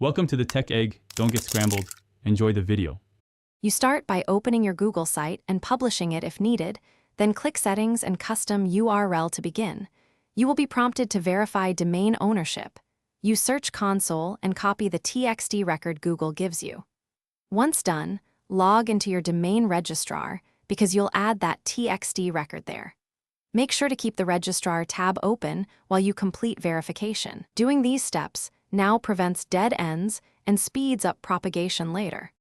Welcome to the Tech Egg. Don't get scrambled. Enjoy the video. You start by opening your Google site and publishing it if needed, then click Settings and Custom URL to begin. You will be prompted to verify domain ownership. Use Search Console and copy the TXT record Google gives you. Once done, log into your domain registrar because you'll add that TXT record there. Make sure to keep the registrar tab open while you complete verification. Doing these steps now prevents dead ends and speeds up propagation later.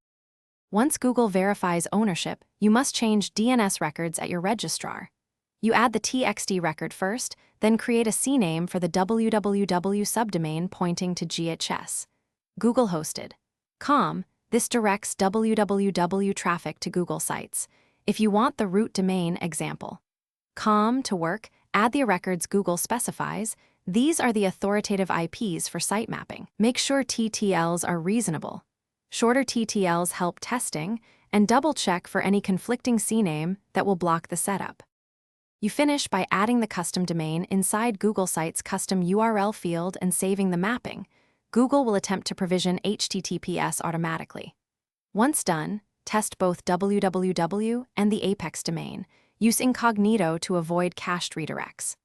Once Google verifies ownership, you must change DNS records at your registrar. You add the TXT record first, then create a CNAME for the www subdomain pointing to GHS. Google hosted. .com, this directs www traffic to Google sites. If you want the root domain example. .com to work, add the records Google specifies. These are the authoritative IPs for site mapping. Make sure TTLs are reasonable. Shorter TTLs help testing, and double-check for any conflicting CNAME that will block the setup. You finish by adding the custom domain inside Google Site's custom URL field and saving the mapping. Google will attempt to provision HTTPS automatically. Once done, test both www and the Apex domain. Use incognito to avoid cached redirects.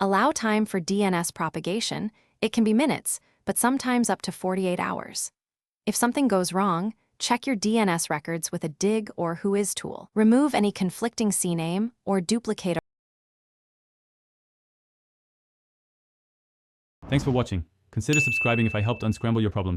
Allow time for DNS propagation. It can be minutes, but sometimes up to 48 hours. If something goes wrong, check your DNS records with a dig or Whois tool. Remove any conflicting CNAME or duplicate. Thanks for watching. Consider subscribing if I helped unscramble your problems.